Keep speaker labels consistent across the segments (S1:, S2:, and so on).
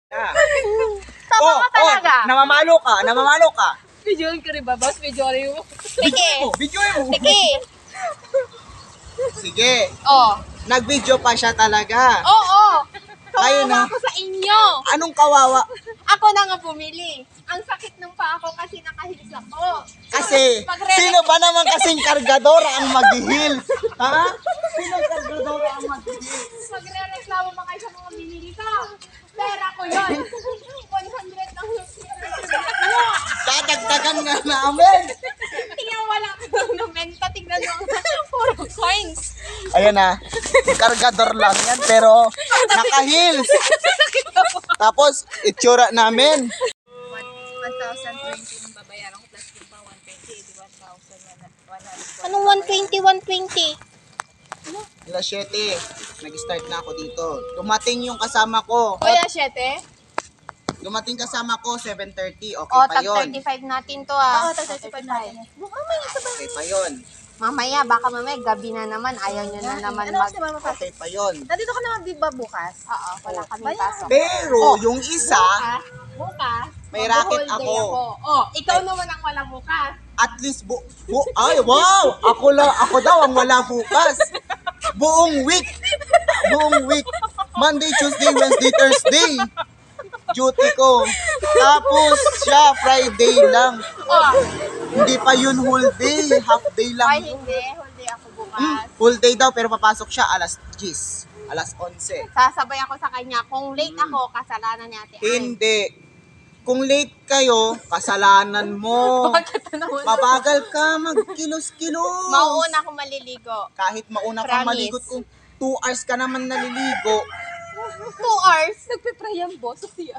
S1: Ah.
S2: Tama ka talaga.
S1: Namamalo ka.
S2: Videoin ko rin ba, boss? Videoin mo.
S1: Video mo.
S2: Sige.
S1: Sige.
S2: Oh.
S1: Nag-video pa siya talaga.
S2: Oo.
S1: Ayun na.
S2: Kawawa ako sa inyo.
S1: Anong kawawa?
S2: Ako na nga bumili. Ang sakit ng paa ko kasi nakahilis ako.
S1: Kasi, sino ba naman kasing kargadora ang mag-heels? Ha? Sino kargadora ang mag-heels?
S2: Magre-reklamo ba kayo sa mga binili ko? Pera ko yun. 100 lang yung
S1: Dadagdagan nga namin.
S2: tingnan wala ko ng benta. Tignan mo. Puro coins.
S1: Ayan na. Kargador lang yan, pero naka-heels. Tapos, itsura namin.
S2: 1,020 yung babayaran ko plus yung pa 120, di 1,100.
S3: Anong 120, 120?
S1: Alas 7, nag-start na ako dito. Dumating yung kasama ko.
S2: Kuya, 7?
S1: Dumating kasama ko, 7:30. Okay
S3: O,
S1: pa
S3: tag
S1: yun.
S3: 35 natin to ah.
S2: Oo, 35 natin.
S1: Okay pa yun.
S3: Mamaya, baka mamaya gabi na naman. Ayaw nyo na naman mag...
S1: Okay pa yun.
S2: Nandito ka naman, di ba, bukas?
S3: Oo, wala kaming pasok.
S1: Pero, yung isa,
S2: Bukas,
S1: may racket
S2: mag-whole day
S1: ako.
S2: Oh, ikaw naman ang wala bukas.
S1: at least ay, wow! Ako daw ang wala bukas. Buong week. Monday, Tuesday, Wednesday, Thursday. Duty ko. Tapos siya, Friday lang.
S2: Oh,
S1: Hindi pa yun whole day. Half day lang.
S2: ay hindi, whole day ako bukas.
S1: Full day daw, pero papasok siya alas 10. Alas 11.
S3: Sasabay ako sa kanya. Kung late ako, kasalanan ni Ate Ay.
S1: Hindi. Kung late kayo, kasalanan mo.
S2: Bakit naman?
S1: Mabagal ka, magkilos-kilos.
S3: Mauuna ako maliligo.
S1: Kahit mauna kang
S3: Promise.
S1: maligot, kung 2 hours ka naman naliligo,
S3: 2 hours.
S2: Nagpipray ang boss siya.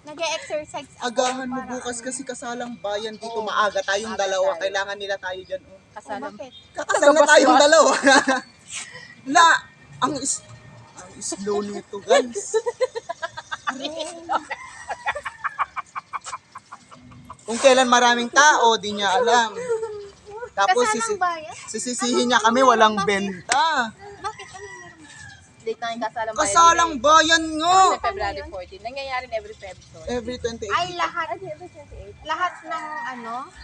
S3: Nag-exercise ako.
S1: agahan mo bukas kasi kasalang bayan dito. Maaga tayong dalawa. Kailangan nila tayo dyan. Oh.
S2: Kasalam.
S3: Bakit?
S1: Kakasal na tayong dalawa. Ang slow nito, guys. Kung kailan maraming tao, di niya alam. Tapos
S3: Kasalang bayan?
S1: sisisihin niya kami, walang benta.
S3: Bakit? Ano meron?
S2: Date na yung kasalam.
S1: Kasalang bayan nga.
S2: February 14. Nangyayari every February.
S1: Every 28.
S3: Ay, lahat ng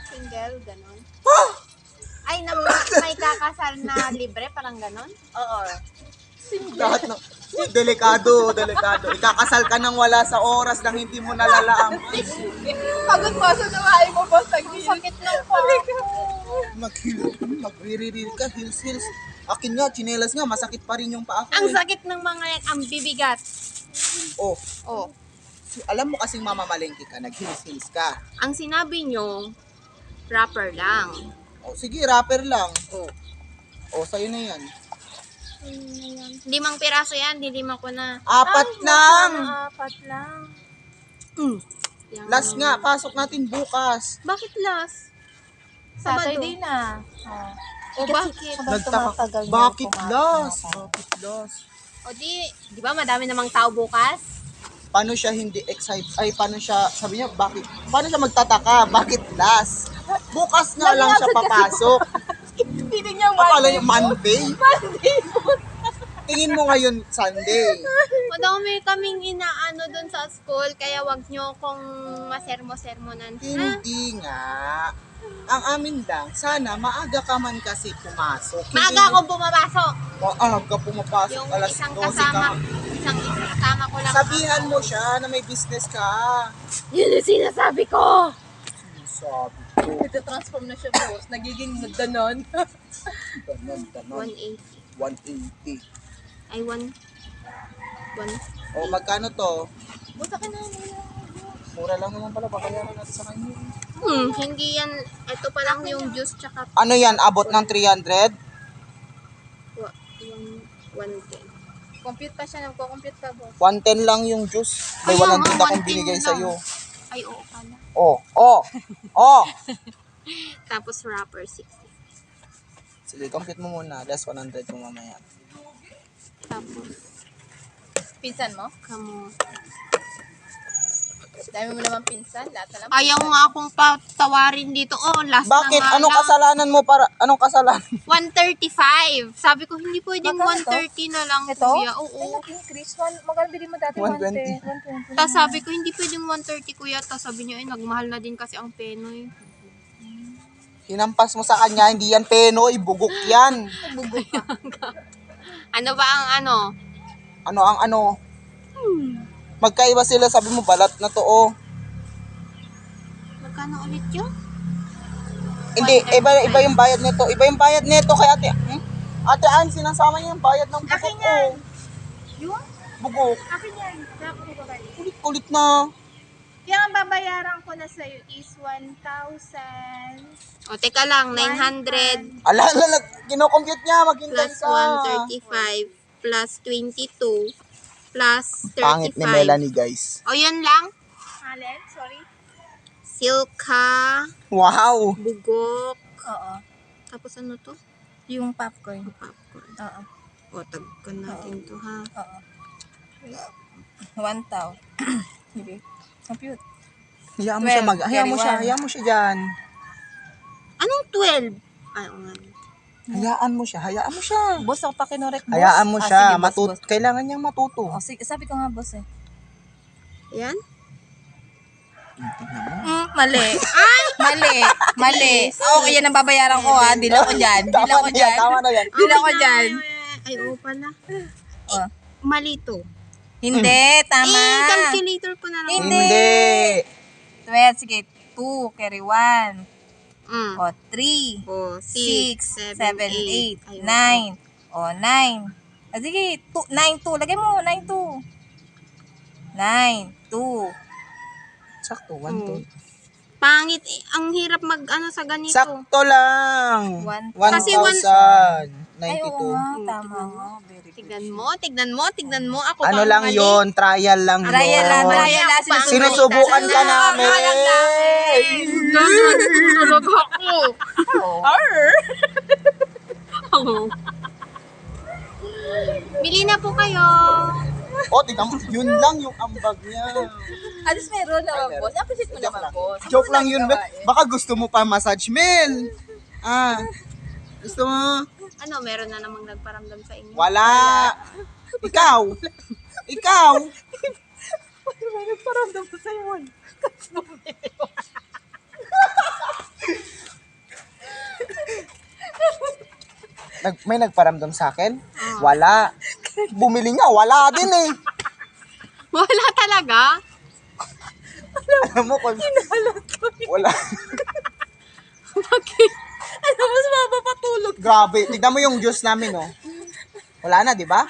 S3: single, ganon. Ay, na may kakasal na libre, parang ganon.
S2: Oo.
S1: Lahat ng delikado. Ikakasal ka nang wala sa oras nang hindi mo nalalaang.
S2: Pagod pa sa nawain mo, boss.
S3: Sakit ng paa ko.
S1: Magririri ka, heels. Akin nga, chinelas nga, masakit pa rin yung paa ko.
S3: Ang sakit ng mga yan, ang bibigat.
S1: Oh,
S3: Oh,
S1: alam mo kasing mamamalengke ka, nag-heels ka.
S3: ang sinabi nyo, rapper lang.
S1: Oh, sige, rapper lang.
S3: Oh.
S1: Oh, sa'yo na yan.
S3: 5 piraso yan, dilima ko na.
S1: 4 lang.
S2: 4 lang.
S3: Yan.
S1: Last nga, pasok natin bukas.
S3: Bakit last?
S2: Saturday na.
S3: O bakit?
S1: Nagtaka, bakit last?
S3: O di ba madami namang tao bukas?
S1: Paano siya hindi excited? Ay, paano siya, sabi niya, bakit? Paano siya magtataka? Bakit last? Bukas nga lang siya papasok.
S2: Hindi niya
S1: Akala niya Monday? Tingin mo ngayon Sunday.
S3: Madami kaming inaano dun sa school, kaya wag nyo kong masermo-sermonan. Ha?
S1: Hindi nga. Ang amin lang, sana maaga ka man kasi pumasok.
S3: Maaga akong bumabasok.
S1: Maaga pumapasok,
S3: Yung
S1: alas
S3: isang
S1: 12
S3: kasama,
S1: ka.
S3: isang kasama ko lang.
S1: Sabihan mo siya na may business ka.
S3: Yun yung sinasabi ko.
S1: Sabi ko,
S2: Ito transform na siya, boss. Nagiging ganon.
S1: ganon.
S3: 180.
S1: 180.
S3: Ay, 1.
S1: O, magkano to?
S2: Buta ka na.
S1: Mura lang naman pala, babayaran natin sa kanya.
S3: Hindi yan. Ito pa lang yung juice tsaka
S1: Ano yan, abot ng 300?
S3: 110.
S2: Compute pa siya. Nagko-compute pa, boss.
S1: 110 lang yung juice. May
S3: Kaya
S1: 100
S3: nga,
S1: akong
S3: 110
S1: binigay
S3: lang.
S1: sa'yo.
S3: Ay, oo pala.
S1: Oh.
S3: Tapos wrapper 60.
S1: Sige, compute mo muna. Less 100 mo mamaya.
S3: Tapos,
S2: Pinsan mo?
S3: kamo.
S2: Dami mo naman pinsan. Lahat na lang.
S3: Ayaw nga akong patawarin dito. Oh, last
S1: Bakit?
S3: na nga
S1: Anong
S3: lang.
S1: kasalanan mo para anong kasalanan?
S3: 135. Sabi ko, hindi pwedeng
S2: Magkano to?
S3: 130 na lang,
S2: Ito?
S3: kuya.
S2: Ay,
S3: Oo.
S2: nag-increase. Magkano bili mo dati?
S1: 120.
S2: 120.
S3: Tapos sabi ko, hindi pwedeng 130, kuya. Tapos sabi niya, nagmahal na din kasi ang Penoy.
S1: Hinampas mo sa kanya, hindi yan Penoy, bugok yan.
S3: Ano ba ang ano?
S1: Ano ang ano? Magkaiba sila, sabi mo balat na to oh.
S3: Magkano ulit yun?
S1: Hindi, iba yung bayad nito. Iba yung bayad nito kay ate. Ate Ann, sinasama niya yung bayad ng bugok
S2: Akin
S1: ko.
S2: yan. Yung?
S1: Bugok.
S2: Akin yan. Dapat ko ba balik?
S1: Kulit-kulit na.
S2: Kaya ang babayaran ko na sa'yo is 1,000.
S3: O, teka lang, 900
S1: Ala, kinocompute niya, maghintay
S3: plus
S1: ka.
S3: 135 plus 22 plus 35.
S1: Pangit ni Melanie, guys.
S3: O, yun lang.
S2: Alin? Sorry?
S3: Silka,
S1: Wow.
S3: bugok.
S2: Oo.
S3: Tapos ano to?
S2: Yung popcorn.
S3: Popcorn.
S2: Oo.
S3: O, tagkan natin to, ha?
S2: Oo. 1,000. Sige. Compute.
S1: Hayaan mo siya
S2: 12,
S1: hayaan mo siya diyan.
S3: Anong 12? Ay, o nga.
S1: Hayaan mo siya.
S2: Boss, ako pa kinorek, boss.
S1: Hayaan mo siya,
S2: Sige, boss, boss.
S1: kailangan niyang matuto.
S2: Oh, sige, sabi ko nga, boss eh.
S3: Yan?
S2: Mali. Mali. Oh, yan ang babayaran ko ha. Dila ko dyan.
S1: Tama na yan.
S2: Dila ko dyan.
S3: Ay, oo pala.
S2: Oh.
S3: Mali to.
S2: Hindi, tama.
S3: Calculator ko na lang.
S1: Hindi.
S2: 12, sige. 2, carry 1.
S3: Mm.
S2: O, 3.
S3: O,
S2: 6, 7, 8, 9.
S3: Ay,
S2: O, 9. Ah, sige, 9, 2. Lagay mo, 9, 2. 9, 2.
S1: Sakto,
S3: Oo. Pangit. Ang hirap mag-ano sa ganito.
S1: Sakto lang.
S3: Kasi
S1: 1,092.
S2: Ay, oo nga, tama nga. Very good.
S3: Tignan mo. Ako
S1: Ano
S3: pang
S1: lang
S3: mali.
S1: yon, trial lang yun.
S2: Trial lang.
S1: Sinusubukan ka namin.
S3: Tulog ako. Oo. Bili na po kayo.
S1: O, tignan mo, yun lang yung ambag niya.
S2: At least meron naman,
S1: Ay, meron.
S2: boss. Appreciate mo naman, boss.
S1: Joke lang yun, Mel. Baka gusto mo pa massage, Mel. Gusto mo?
S3: Ano, meron na namang nagparamdam sa inyo?
S1: Wala. Ikaw.
S2: Paramdam ko sa'yo.
S1: May nagparamdam sa akin? Wala. Bumili nga, wala din eh.
S3: Wala talaga?
S1: Alam mo, wala.
S3: Bakit?
S2: Ano, mas mapapatulog.
S1: Grabe. Tignan mo yung juice namin, oh. Wala na, di ba?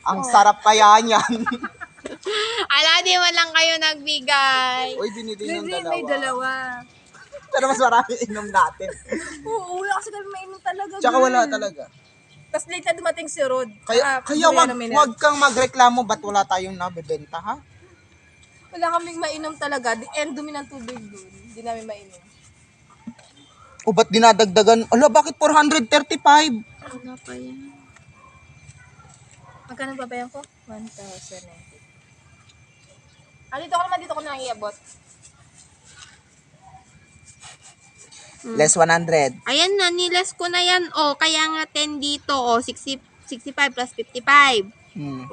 S1: Ang sarap kaya niyan.
S3: Ala, di man lang kayo nagbigay.
S1: Uy, binili yung dalawa.
S2: May dalawa.
S1: Pero mas marami inom natin.
S2: Oo, wala kasi kami mainom talaga.
S1: Tsaka wala talaga.
S2: Tapos late na dumating si Rod.
S1: Kaya wag kang magreklamo ba't wala tayong nabebenta, ha?
S2: Wala kaming mainom talaga. And dumi ng tubig dun. Hindi namin mainom.
S1: O ba't dinadagdagan? Ala, bakit 435?
S3: Wala pa yan.
S2: Magkano babayan ko? 1,090. Dito ko na iabot.
S1: Less 100.
S3: Ayan na, niles ko na yan. O, kaya nga 10 dito. O, 65 plus 55. 120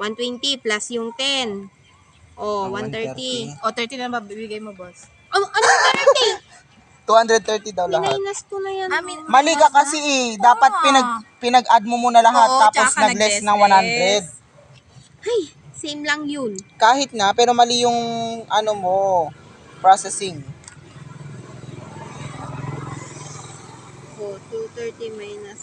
S3: plus yung 10. O, 130.
S2: O, 30 na mabibigay mo, boss.
S3: Ano 30?
S1: 230 daw lahat.
S3: Minus ko na yan.
S1: Mali ka kasi eh. Dapat pinag-add mo muna lahat
S2: Oo,
S1: tapos
S2: tsaka
S1: nag-less ng
S2: nag-less.
S1: 100.
S3: Ay, same lang yun.
S1: Kahit na, pero mali yung ano mo, processing.
S3: O, 230 minus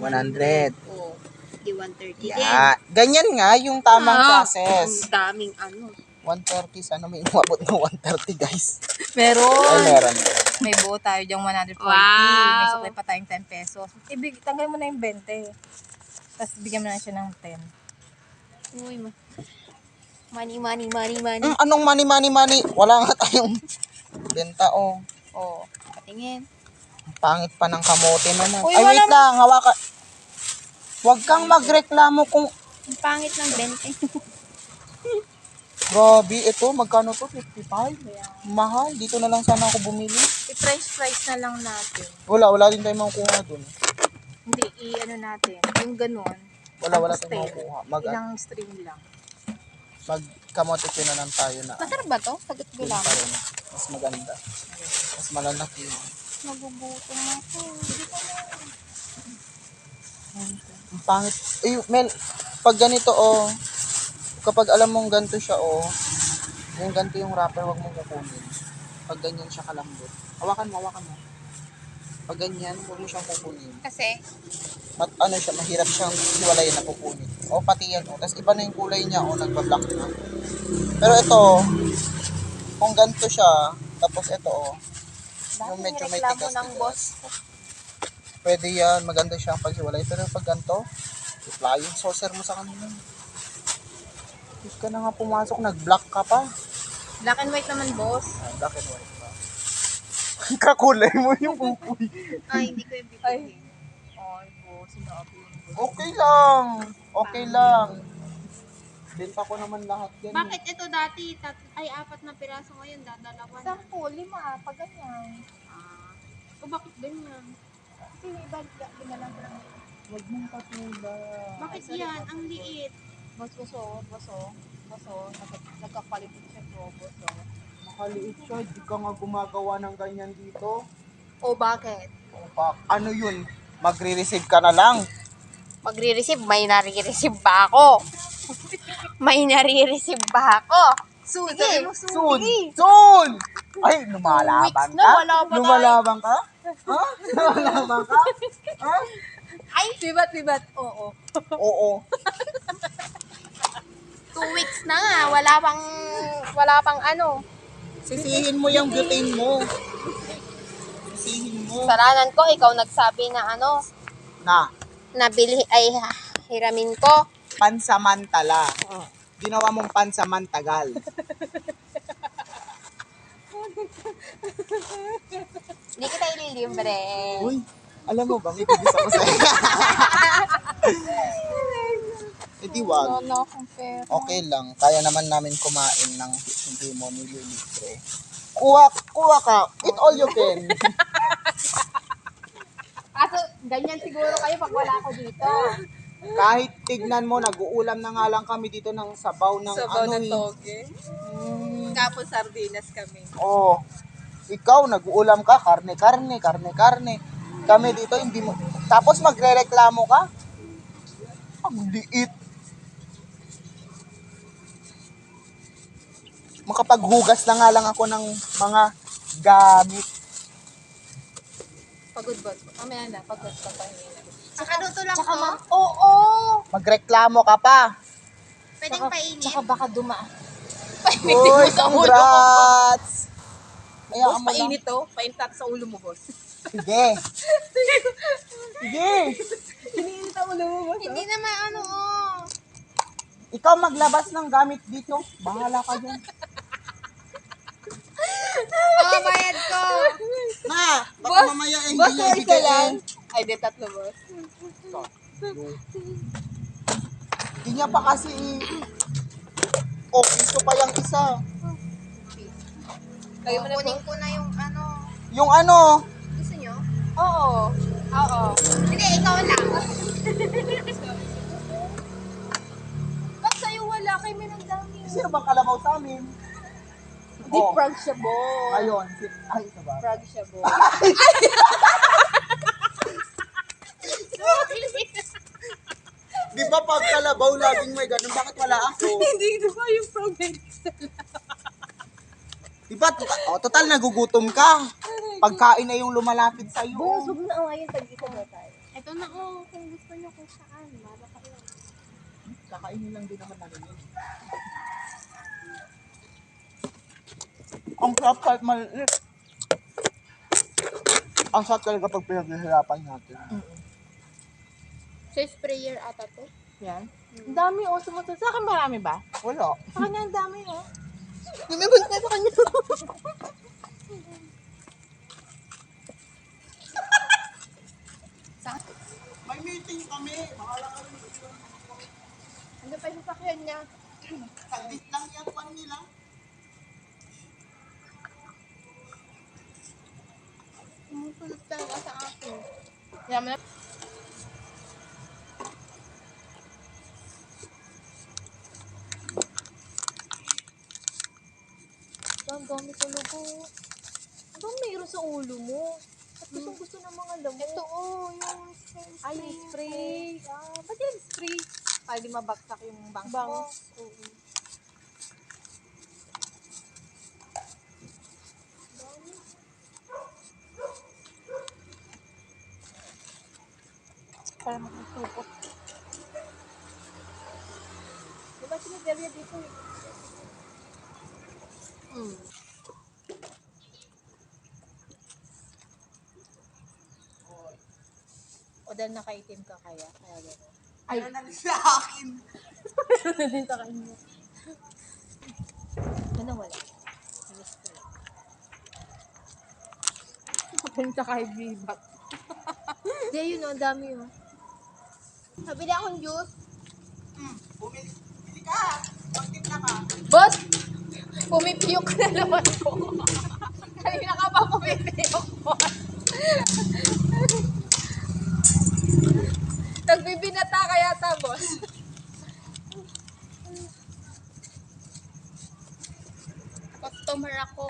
S1: 100.
S3: O, di 130 din.
S1: Yeah. Ganyan nga yung tamang process.
S3: Ang daming ano.
S1: 130, sana may umabot ng 130 guys.
S2: Meron.
S1: Ay, meron.
S2: May buo tayo dyang 140.
S3: Wow.
S2: May supply pa tayong 10 pesos. Tanggal mo na yung 20. Tapos bigyan mo na siya ng 10.
S3: Uy, money.
S1: Anong money? Wala nga tayong benta, oh.
S3: O, patingin.
S1: Ang pangit pa ng kamote naman.
S2: Uy,
S1: Ay,
S2: wala
S1: wait lang. Hawakan. Huwag kang magreklamo kung...
S3: Ang pangit ng 20.
S1: Grabe, ito, magkano to? 55? Mahal. Dito na lang sana ako bumili.
S2: I-price na lang natin.
S1: Wala din tayo makukuha dun.
S2: Hindi, i-ano natin. Yung ganun.
S1: Wala
S2: Tapos
S1: tayong makukuha.
S2: Ilang string lang.
S1: Mag-kamote na lang tayo na.
S2: Masarap ba to? Sagot ko
S1: Yun
S2: lang.
S1: pa rin. Mas maganda. Mas malalaki yun.
S2: Nagugutom ako. Hindi ko na.
S1: Ang pangit. Mel, pag ganito, kapag alam mong ganito siya, yung ganito yung wrapper, wag mong kukunin. Pag ganyan siya kalambot. Hawakan mo. Pag ganyan, huwag mo siyang kukunin.
S2: Kasi,
S1: Siya, mahirap siyang hiwalayin na kukunin. Pati yan, Tapos iba na yung kulay niya, nagpa-black na. Pero ito, kung ganito siya, tapos ito, yung medyo may tigas
S2: ng boss.
S1: Pwede yan, maganda siyang paghiwalay. Pero pag ganito, flying saucer mo sa kanila. Hindi ka na nga pumasok, nag-black ka pa.
S2: Black and white naman, boss.
S1: Black and white pa. Kakulay mo yung pupuy.
S2: Ay, hindi ko yung bibilihin. Ay, boss. Sinabi yung boss.
S1: Okay lang. Benta ko naman lahat yan.
S3: Bakit ito dati, 4 na piraso ngayon, dadalawan na.
S2: 10, 5, pag ganyan.
S3: O bakit ganyan?
S2: Kasi ibalik na lang ko lang.
S1: Huwag mong patula.
S3: Bakit yan? Ang liit.
S2: Boso. Nagkakalimutan siya po, boso.
S1: Makaliit siya, di ka nga gumagawa ng ganyan dito.
S2: O bakit?
S1: Ano yun? Magre-receive ka na lang.
S3: Magre-receive, may nare-receive ba ako? May nare-receive ba ako?
S2: Sige.
S1: Soon! Ay, lumalaban
S2: na,
S1: ka?
S2: wala pa tayo.
S1: Lumalaban ka? Ha? Lumalaban ka? Ha?
S2: Ay, bibat. Oo.
S1: Oo.
S3: 2 weeks na nga, wala pang ano.
S1: Sisihin mo yung butane mo. Sisihin mo.
S3: Saranan ko, ikaw nagsabi na ano, nabili ay hiramin ko.
S1: Pansamantala. Ginawa mong pansamantagal.
S3: Hindi kita ililibre.
S1: Uy, alam mo ba, may bibis ako sa'yo. Di wag.
S2: Wala akong pera.
S1: Okay lang. Kaya naman namin kumain ng hindi mo nililibre. Kuha ka. Eat all you can.
S2: Kaso, ganyan siguro kayo pag wala ako dito.
S1: Kahit tignan mo, nag-uulam na nga lang kami dito ng sabaw ng
S2: toge. Kapos sardinas kami.
S1: Ikaw, nag-uulam ka, karne. Kami dito, hindi mo. Tapos magre-reklamo ka? Ang liit. Makapaghugas na nga lang ako ng mga gamit.
S2: Pagod, boss. Mamaya na, pagod pa pa.
S3: Tsaka luto lang
S2: Tsaka
S3: to.
S2: oo.
S1: Magreklamo ka pa.
S3: Pwedeng painin.
S2: Tsaka baka dumaan.
S1: Uy, congrats! Hayaan
S2: Boss,
S1: mo lang.
S2: painit to. Painit sa ulo mo, boss.
S1: Sige.
S2: Piniinit ang ulo mo, boss.
S3: Hindi naman ano,
S1: Ikaw maglabas ng gamit dito. Bahala ka dyan.
S3: bayad ko.
S1: Ma, baka
S2: Boss,
S1: mamaya hindi
S2: boss,
S1: niya
S2: isa
S1: ibigay
S2: lang. Ay, di tatlo, boss.
S1: Hindi niya pa kasi piso pa yung isa.
S2: Kayo mo na,
S3: Kunin
S2: boss.
S3: ko na yung ano.
S1: Yung ano,
S3: Gusto nyo?
S2: Oo.
S3: Hindi, ikaw lang.
S2: Ba't sa'yo wala? Kayo may nagdami.
S1: sino bang kalabaw sa amin?
S2: Di frog siya, boss.
S1: Ayun. Ay, isa ba?
S2: Frog siya, boss.
S1: Di ba pag kalabaw laging may ganun? Bakit wala ako?
S2: Hindi ba yung frog na
S1: Di ba? Total nagugutom ka. Pagkain na yung lumalapit sa'yo.
S2: Boss, huwag na awayin. Tag-isa na tayo.
S3: Ito na kung gusto nyo kung saan. Bala kayo.
S1: Kakainin lang din naman namin yun. Ang sarap kahit maliit. Ang sarap talaga pag pinaghihirapan natin.
S3: Sa sprayer ata to.
S2: Yan. Ang dami, sumusunod. Sa akin marami ba?
S1: Wala.
S2: Sa kanya ang dami,
S3: Lumibot na sa kanya.
S1: May meeting kami. Bahala ka rin.
S2: Ano pa yung sasakyan niya?
S1: Saglit lang yan, 1 million.
S2: Kaya mo na. Ang dami talaga. Ang dami mayroon sa ulo mo. At gusto ng mga damo. Ito yung spray. Ay, yung spray. Ba't yung spray? Para di mabagsak yung bangs mo. Oo. Para makasupot. Diba sinadelya dito eh? O dahil nakaitim ka kaya gano'n.
S1: Ay, na rin sa akin.
S2: Ano din sa kanya? Ano wala? Miss ko lang. Punta kay Bibat. Hindi, yun o, ang dami o. Sabili akong juice.
S1: Bumili ka. Pagtipla ka.
S2: Boss! Pumipiyok na naman po. Kanina ka pa pumipiyok po. Nagbibinata ka yata, boss.
S3: Customer ako.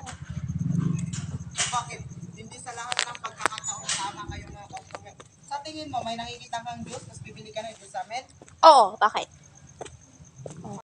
S1: Bakit? Hindi sa lahat ng pagkakataon tama kayo mga customer. Sa tingin mo, may nakikita kang juice, tapos bibili ka ng juice sa amin?
S3: Oo, bakit?